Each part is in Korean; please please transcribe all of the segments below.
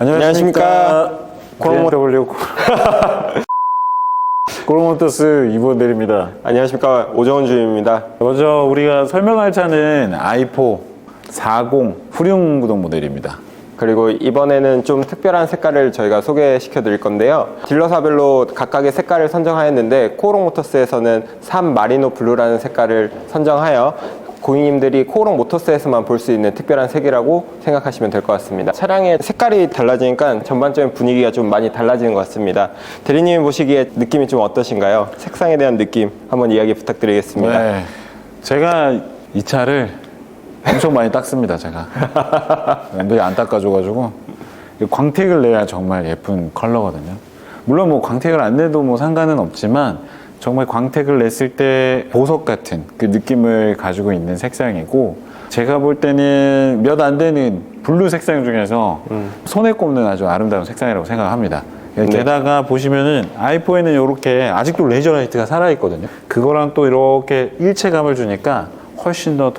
안녕하십니까. BMW 코롱모터스 이보들입니다. 안녕하십니까. 오정훈 주임입니다. 먼저 우리가 설명할 차는 i4 40 후륜 구동 모델입니다. 그리고 이번에는 좀 특별한 색깔을 저희가 소개시켜 드릴 건데요. 딜러사별로 각각의 색깔을 선정하였는데 코오롱모터스에서는 3 마리노 블루라는 색깔을 선정하여 고객님들이 코오롱 모터스에서만 볼 수 있는 특별한 색이라고 생각하시면 될 것 같습니다. 차량의 색깔이 달라지니까 전반적인 분위기가 좀 많이 달라지는 것 같습니다. 대리님이 보시기에 느낌이 좀 어떠신가요? 색상에 대한 느낌 한번 이야기 부탁드리겠습니다. 네, 제가 이 차를 엄청 많이 닦습니다. 제가 늘 안 닦아줘가지고 광택을 내야 정말 예쁜 컬러거든요. 물론 뭐 광택을 안 내도 뭐 상관은 없지만 정말 광택을 냈을 때 보석 같은 그 느낌을 가지고 있는 색상이고, 제가 볼 때는 몇 안 되는 블루 색상 중에서 손에 꼽는 아주 아름다운 색상이라고 생각합니다. 게다가 보시면은 i4에는 이렇게 아직도 레이저 라이트가 살아있거든요. 그거랑 또 이렇게 일체감을 주니까 훨씬 더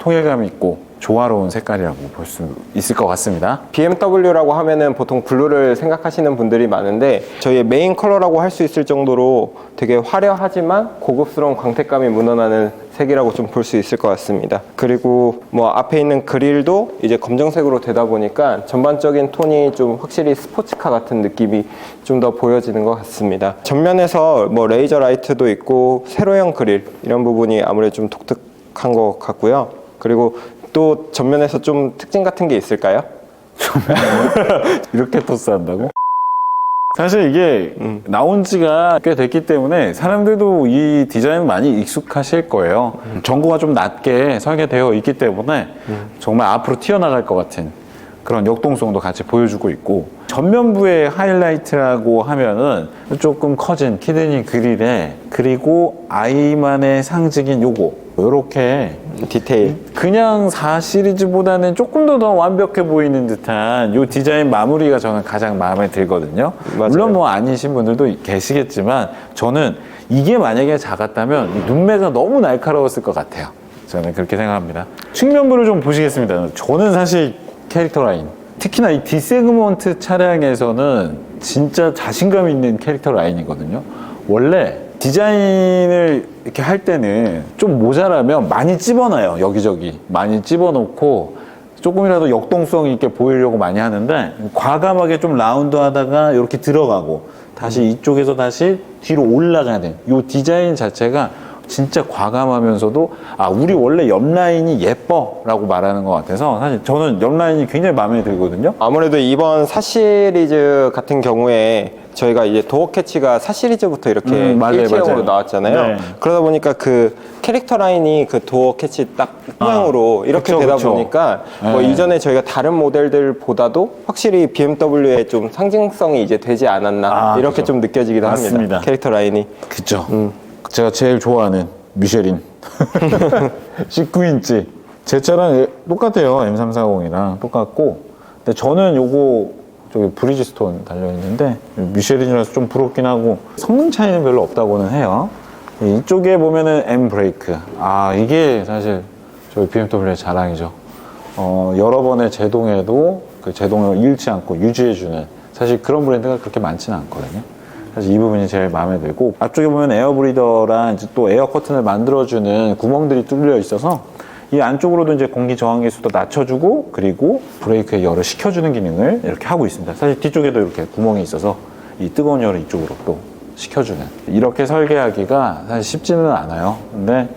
통일감 있고 조화로운 색깔이라고 볼 수 있을 것 같습니다. BMW라고 하면은 보통 블루를 생각하시는 분들이 많은데 저희의 메인 컬러라고 할 수 있을 정도로 되게 화려하지만 고급스러운 광택감이 묻어나는 색이라고 좀 볼 수 있을 것 같습니다. 그리고 뭐 앞에 있는 그릴도 이제 검정색으로 되다 보니까 전반적인 톤이 좀 확실히 스포츠카 같은 느낌이 좀 더 보여지는 것 같습니다. 전면에서 뭐 레이저 라이트도 있고 세로형 그릴 이런 부분이 아무래도 좀 독특한 것 같고요. 그리고 또 전면에서 좀 특징 같은 게 있을까요? 이렇게 토스한다고? 사실 이게 나온 지가 꽤 됐기 때문에 사람들도 이 디자인 많이 익숙하실 거예요. 전고가 좀 낮게 설계되어 있기 때문에 정말 앞으로 튀어나갈 것 같은 그런 역동성도 같이 보여주고 있고, 전면부의 하이라이트라고 하면은 조금 커진 키드니 그릴에, 그리고 아이만의 상징인 요렇게 디테일. 그냥 4 시리즈보다는 조금 더 완벽해 보이는 듯한 요 디자인 마무리가 저는 가장 마음에 들거든요. 맞아요. 물론 뭐 아니신 분들도 계시겠지만 저는 이게 만약에 작았다면 눈매가 너무 날카로웠을 것 같아요. 저는 그렇게 생각합니다. 측면부를 좀 보시겠습니다. 저는 사실 캐릭터 라인, 특히나 이 D세그먼트 차량에서는 진짜 자신감 있는 캐릭터 라인이거든요. 원래 디자인을 이렇게 할 때는 좀 모자라면 많이 찝어놔요. 여기저기 많이 찝어놓고 조금이라도 역동성 있게 보이려고 많이 하는데, 과감하게 좀 라운드 하다가 이렇게 들어가고 다시 이쪽에서 다시 뒤로 올라가는 이 디자인 자체가 진짜 과감하면서도 우리 원래 옆 라인이 예뻐 라고 말하는 것 같아서 사실 저는 옆 라인이 굉장히 마음에 들거든요. 아무래도 이번 4 시리즈 같은 경우에 저희가 이제 도어 캐치가 4 시리즈부터 이렇게 일체형으로 나왔잖아요. 네. 그러다 보니까 그 캐릭터 라인이 그 도어 캐치 딱 모양으로 이렇게 그쵸, 되다 그쵸. 보니까 뭐 네. 이전에 저희가 다른 모델들보다도 확실히 BMW의 좀 상징성이 이제 되지 않았나 이렇게 그쵸. 좀 느껴지기도 맞습니다. 합니다. 캐릭터 라인이. 그쵸. 제가 제일 좋아하는 미쉐린 19인치 제 차랑 똑같아요. M340이랑 똑같고, 근데 저는 요거 저기 브리지스톤 달려있는데 미쉐린이라서 좀 부럽긴 하고 성능 차이는 별로 없다고는 해요. 이쪽에 보면은 M 브레이크, 이게 사실 저희 BMW의 자랑이죠. 여러 번의 제동에도 그 제동을 잃지 않고 유지해주는, 사실 그런 브랜드가 그렇게 많지는 않거든요. 사실 이 부분이 제일 마음에 들고, 앞쪽에 보면 에어브리더랑 이제 또 에어 커튼을 만들어주는 구멍들이 뚫려 있어서 이 안쪽으로도 이제 공기 저항계수도 낮춰주고, 그리고 브레이크의 열을 식혀주는 기능을 이렇게 하고 있습니다. 사실 뒤쪽에도 이렇게 구멍이 있어서 이 뜨거운 열을 이쪽으로 또 식혀주는, 이렇게 설계하기가 사실 쉽지는 않아요. 근데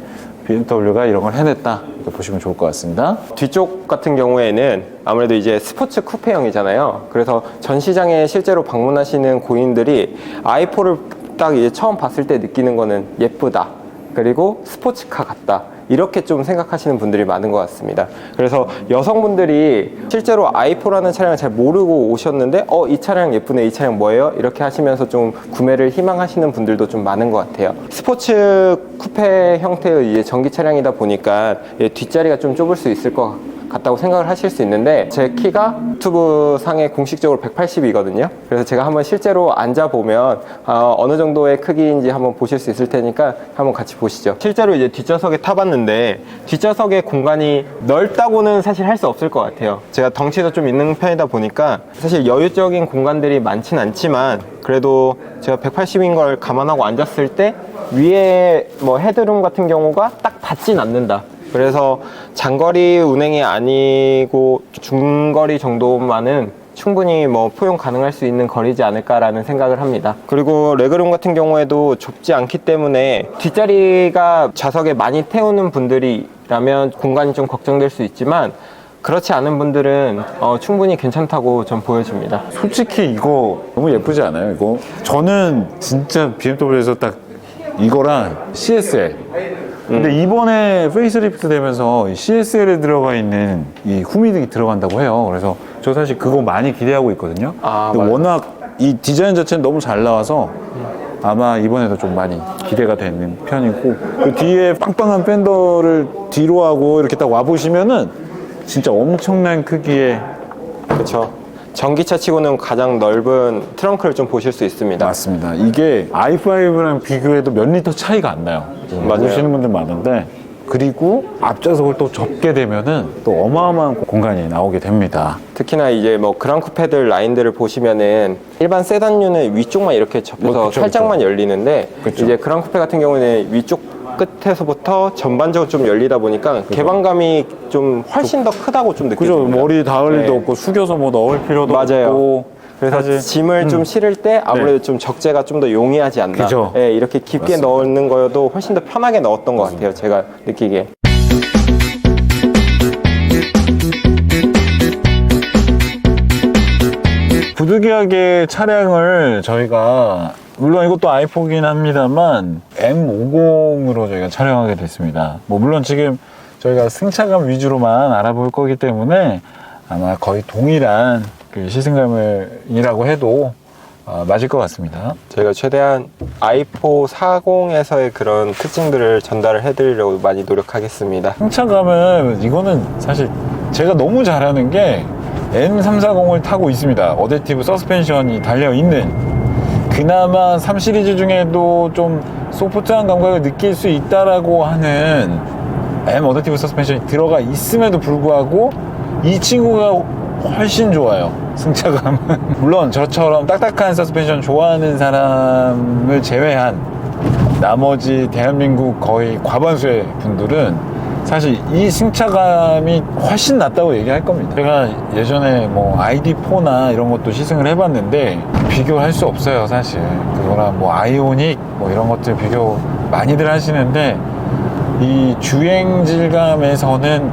BMW가 이런 걸 해냈다 이렇게 보시면 좋을 것 같습니다. 뒤쪽 같은 경우에는 아무래도 이제 스포츠 쿠페형이잖아요. 그래서 전시장에 실제로 방문하시는 고객님들이 i4를 딱 이제 처음 봤을 때 느끼는 거는 예쁘다, 그리고 스포츠카 같다, 이렇게 좀 생각하시는 분들이 많은 것 같습니다. 그래서 여성분들이 실제로 i4라는 차량을 잘 모르고 오셨는데 이 차량 예쁘네, 이 차량 뭐예요? 이렇게 하시면서 좀 구매를 희망하시는 분들도 좀 많은 것 같아요. 스포츠 쿠페 형태의 이제 전기 차량이다 보니까 뒷자리가 좀 좁을 수 있을 것 같다고 생각을 하실 수 있는데 제 키가 유튜브 상에 공식적으로 180이거든요. 그래서 제가 한번 실제로 앉아보면 어느 정도의 크기인지 한번 보실 수 있을 테니까 한번 같이 보시죠. 실제로 이제 뒷좌석에 타봤는데 뒷좌석의 공간이 넓다고는 사실 할 수 없을 것 같아요. 제가 덩치도 좀 있는 편이다 보니까 사실 여유적인 공간들이 많진 않지만 그래도 제가 180인 걸 감안하고 앉았을 때 위에 뭐 헤드룸 같은 경우가 딱 닿진 않는다. 그래서 장거리 운행이 아니고 중거리 정도만은 충분히 뭐 포용 가능할 수 있는 거리지 않을까라는 생각을 합니다. 그리고 레그룸 같은 경우에도 좁지 않기 때문에 뒷자리가 좌석에 많이 태우는 분들이라면 공간이 좀 걱정될 수 있지만 그렇지 않은 분들은 충분히 괜찮다고 전 보여집니다. 솔직히 이거 너무 예쁘지 않아요? 이거 저는 진짜 BMW에서 딱 이거랑 CSL. 근데 이번에 페이스리프트 되면서 CSL에 들어가 있는 이 후미등이 들어간다고 해요. 그래서 저 사실 그거 많이 기대하고 있거든요. 근데 맞아요. 워낙 이 디자인 자체는 너무 잘 나와서 아마 이번에도 좀 많이 기대가 되는 편이고, 그 뒤에 빵빵한 팬더를 뒤로 하고 이렇게 딱 와보시면은 진짜 엄청난 크기의. 그렇죠. 전기차 치고는 가장 넓은 트렁크를 좀 보실 수 있습니다. 맞습니다. 이게 i5랑 비교해도 몇 리터 차이가 안 나요. 맞아요. 보시는 분들 많은데, 그리고 앞좌석을 또 접게 되면은 또 어마어마한 공간이 나오게 됩니다. 특히나 이제 뭐 그랑쿠페들 라인들을 보시면은 일반 세단류는 위쪽만 이렇게 접혀서 그쵸, 살짝만 열리는데 그쵸. 이제 그랑쿠페 같은 경우는 위쪽 끝에서부터 전반적으로 좀 열리다 보니까 개방감이 좀 훨씬 더 크다고 좀 그죠? 느껴집니다. 머리 닿을 일도 네. 없고 숙여서 뭐 넣을 필요도 맞아요. 없고. 그래서 사실 짐을 좀 실을 때 아무래도 좀 적재가 좀 더 용이하지 않나. 그죠. 예, 이렇게 깊게 맞습니다. 넣는 거여도 훨씬 더 편하게 넣었던 것 같아요. 제가 느끼기에. 부득이하게 차량을 저희가, 물론 이것도 i4긴 합니다만 M50으로 저희가 촬영하게 됐습니다. 뭐 물론 지금 저희가 승차감 위주로만 알아볼 거기 때문에 아마 거의 동일한 그 시승감이라고 해도 맞을 것 같습니다. 저희가 최대한 i4 40에서의 그런 특징들을 전달을 해드리려고 많이 노력하겠습니다. 승차감은 이거는 사실 제가 너무 잘하는 게 M340을 타고 있습니다. 어댑티브 서스펜션이 달려있는, 그나마 3 시리즈 중에도 좀 소프트한 감각을 느낄 수 있다라고 하는 M 어댑티브 서스펜션이 들어가 있음에도 불구하고 이 친구가 훨씬 좋아요. 승차감은 물론 저처럼 딱딱한 서스펜션 좋아하는 사람을 제외한 나머지 대한민국 거의 과반수의 분들은 사실 이 승차감이 훨씬 낫다고 얘기할 겁니다. 제가 예전에 뭐 ID4나 이런 것도 시승을 해봤는데 비교할 수 없어요, 사실. 그거랑 뭐 아이오닉 뭐 이런 것들 비교 많이들 하시는데 이 주행 질감에서는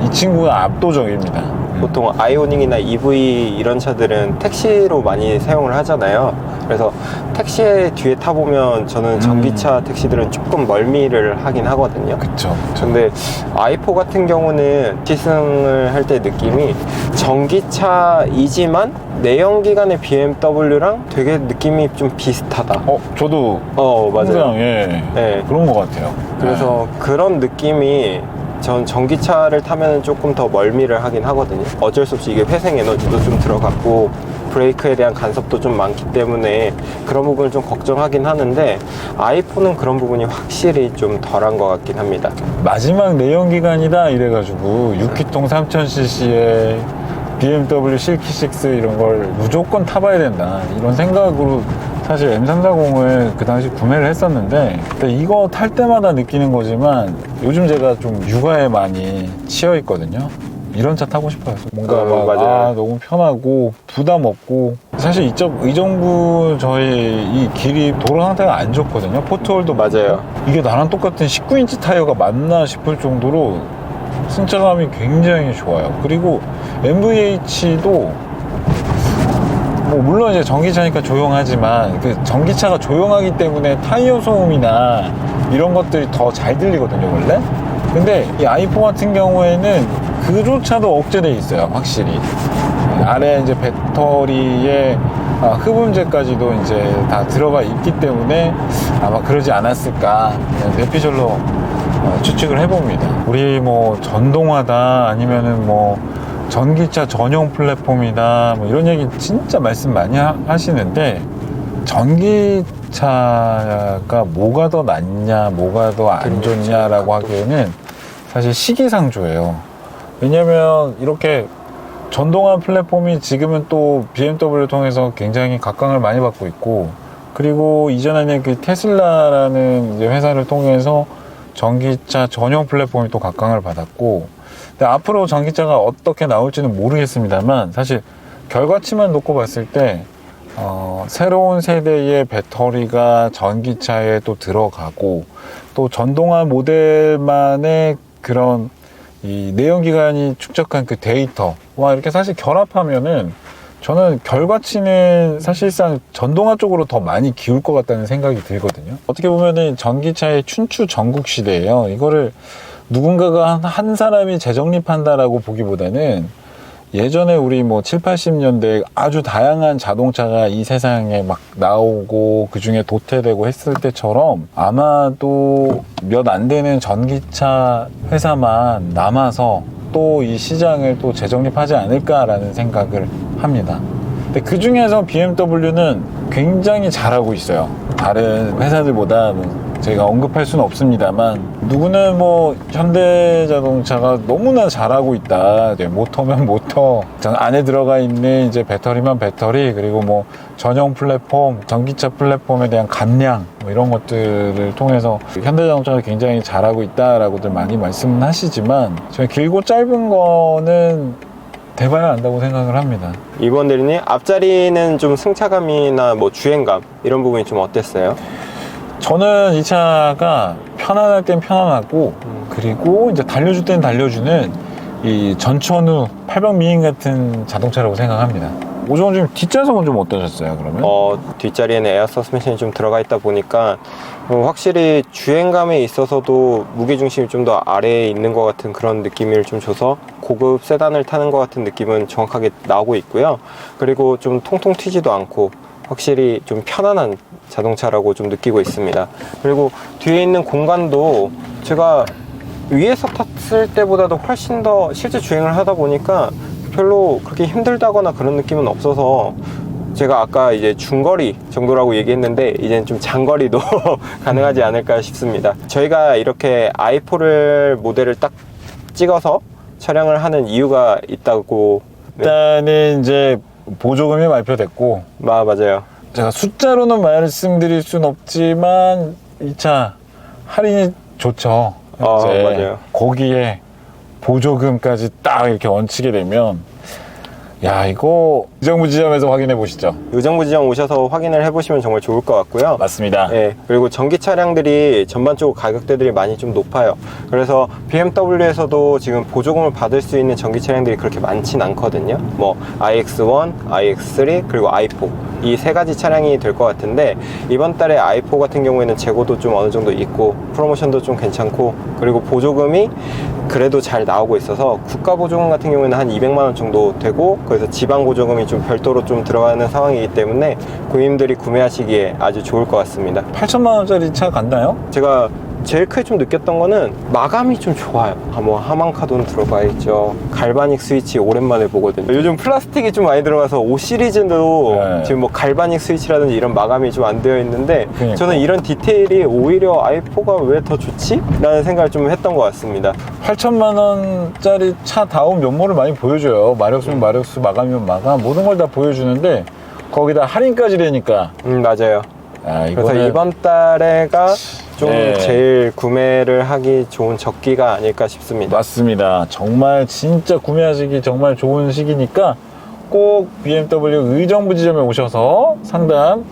이 친구가 압도적입니다. 보통 아이오닉이나 EV 이런 차들은 택시로 많이 사용을 하잖아요. 그래서 택시에 뒤에 타보면 저는 전기차 택시들은 조금 멀미를 하긴 하거든요. 그쵸. 근데 i4 같은 경우는 시승을 할 때 느낌이 전기차이지만 내연기관의 BMW랑 되게 느낌이 좀 비슷하다. 저도 맞아요. 항상 예, 네. 그런 것 같아요. 그래서 그런 느낌이 전 전기차를 타면 조금 더 멀미를 하긴 하거든요. 어쩔 수 없이 이게 회생 에너지도 좀 들어갔고 브레이크에 대한 간섭도 좀 많기 때문에 그런 부분을 좀 걱정하긴 하는데 i4는 그런 부분이 확실히 좀 덜한 것 같긴 합니다. 마지막 내연기관이다 이래가지고 6기통 3000cc에 BMW 실키6 이런 걸 무조건 타봐야 된다 이런 생각으로 사실 M340을 그 당시 구매를 했었는데, 근데 이거 탈 때마다 느끼는 거지만 요즘 제가 좀 육아에 많이 치여 있거든요. 이런 차 타고 싶어요. 뭔가 막 맞아요. 너무 편하고 부담 없고. 사실 의정부 저희 이 길이 도로 상태가 안 좋거든요. 포트홀도 맞아요. 이게 나랑 똑같은 19인치 타이어가 맞나 싶을 정도로 승차감이 굉장히 좋아요. 그리고 MVH도 뭐 물론 이제 전기차니까 조용하지만 그 전기차가 조용하기 때문에 타이어 소음이나 이런 것들이 더 잘 들리거든요, 원래. 근데 이 i4 같은 경우에는 그조차도 억제돼 있어요, 확실히. 아래 이제 배터리에 흡음재까지도 이제 다 들어가 있기 때문에 아마 그러지 않았을까. 뇌피셜로 추측을 해봅니다. 우리 뭐 전동화다 아니면은 뭐 전기차 전용 플랫폼이다 뭐 이런 얘기 진짜 말씀 많이 하시는데 전기차가 뭐가 더 낫냐 뭐가 더 안 좋냐라고 하기에는 사실 시기상조예요. 왜냐면 이렇게 전동화 플랫폼이 지금은 또 BMW를 통해서 굉장히 각광을 많이 받고 있고, 그리고 이전에는 그 테슬라라는 이제 회사를 통해서 전기차 전용 플랫폼이 또 각광을 받았고, 근데 앞으로 전기차가 어떻게 나올지는 모르겠습니다만 사실 결과치만 놓고 봤을 때 새로운 세대의 배터리가 전기차에 또 들어가고, 또 전동화 모델만의 그런 이 내연기관이 축적한 그 데이터와 이렇게 사실 결합하면은 저는 결과치는 사실상 전동화 쪽으로 더 많이 기울 것 같다는 생각이 들거든요. 어떻게 보면은 전기차의 춘추 전국 시대예요. 이거를 누군가가 한 사람이 재정립한다라고 보기보다는 예전에 우리 뭐 7, 80년대에 아주 다양한 자동차가 이 세상에 막 나오고 그 중에 도태되고 했을 때처럼 아마도 몇 안 되는 전기차 회사만 남아서 또 이 시장을 또 재정립하지 않을까라는 생각을 합니다. 근데 그 중에서 BMW는 굉장히 잘하고 있어요. 다른 회사들보다 제가 언급할 수는 없습니다만 누구는 뭐 현대자동차가 너무나 잘하고 있다. 모터면 모터, 안에 들어가 있는 이제 배터리면 배터리, 그리고 뭐 전용 플랫폼, 전기차 플랫폼에 대한 감량 뭐 이런 것들을 통해서 현대자동차가 굉장히 잘하고 있다라고들 많이 말씀은 하시지만 저는 길고 짧은 거는 돼봐야 안다고 생각을 합니다. 이번 대리님 앞자리는 좀 승차감이나 뭐 주행감 이런 부분이 좀 어땠어요? 저는 이 차가 편안할 땐 편안하고, 그리고 이제 달려줄 땐 달려주는 이 전천후 800 미인 같은 자동차라고 생각합니다. 오정훈님 뒷좌석은 좀 어떠셨어요, 그러면? 뒷자리에는 에어 서스펜션이 좀 들어가 있다 보니까 확실히 주행감에 있어서도 무게중심이 좀 더 아래에 있는 것 같은 그런 느낌을 좀 줘서 고급 세단을 타는 것 같은 느낌은 정확하게 나오고 있고요. 그리고 좀 통통 튀지도 않고 확실히 좀 편안한 자동차라고 좀 느끼고 있습니다. 그리고 뒤에 있는 공간도 제가 위에서 탔을 때보다도 훨씬 더 실제 주행을 하다 보니까 별로 그렇게 힘들다거나 그런 느낌은 없어서, 제가 아까 이제 중거리 정도라고 얘기했는데 이제는 좀 장거리도 가능하지 않을까 싶습니다. 저희가 이렇게 i4를 모델을 딱 찍어서 촬영을 하는 이유가 있다고. 일단은 이제 보조금이 발표됐고, 맞아요. 제가 숫자로는 말씀드릴 순 없지만 이 차 할인이 좋죠. 이제 맞아요. 거기에 보조금까지 딱 이렇게 얹히게 되면, 야, 이거 의정부 지점에서 확인해 보시죠. 의정부 지점 오셔서 확인을 해보시면 정말 좋을 것 같고요. 맞습니다. 네, 그리고 전기 차량들이 전반적으로 가격대들이 많이 좀 높아요. 그래서 BMW에서도 지금 보조금을 받을 수 있는 전기 차량들이 그렇게 많진 않거든요. 뭐 iX1, iX3, 그리고 i4 이 세 가지 차량이 될 것 같은데, 이번 달에 i4 같은 경우에는 재고도 좀 어느 정도 있고 프로모션도 좀 괜찮고, 그리고 보조금이 그래도 잘 나오고 있어서 국가 보조금 같은 경우에는 한 200만 원 정도 되고, 그래서 지방 보조금이 좀 별도로 좀 들어가는 상황이기 때문에 고객님들이 구매하시기에 아주 좋을 것 같습니다. 8천만 원짜리 차 같나요? 제가 제일 크게 좀 느꼈던 거는 마감이 좀 좋아요. 뭐 하만카돈 들어가 있죠. 갈바닉 스위치 오랜만에 보거든요. 요즘 플라스틱이 좀 많이 들어가서 5 시리즈도 네. 지금 뭐 갈바닉 스위치라든지 이런 마감이 좀 안 되어 있는데, 그러니까. 저는 이런 디테일이 오히려 i4가 왜 더 좋지? 라는 생각을 좀 했던 것 같습니다. 8천만 원짜리 차다운 면모를 많이 보여줘요. 마력수면 마력수, 마감이면 마감, 모든 걸 다 보여주는데 거기다 할인까지 되니까. 맞아요. 그래서 이거는 이번 달에가 좀 네. 제일 구매를 하기 좋은 적기가 아닐까 싶습니다. 맞습니다. 정말 진짜 구매하시기 정말 좋은 시기니까 꼭 BMW 의정부 지점에 오셔서 상담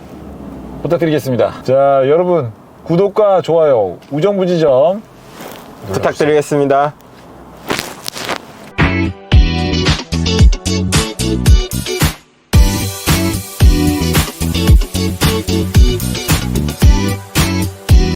부탁드리겠습니다. 자, 여러분 구독과 좋아요, 의정부 지점 부탁드리겠습니다.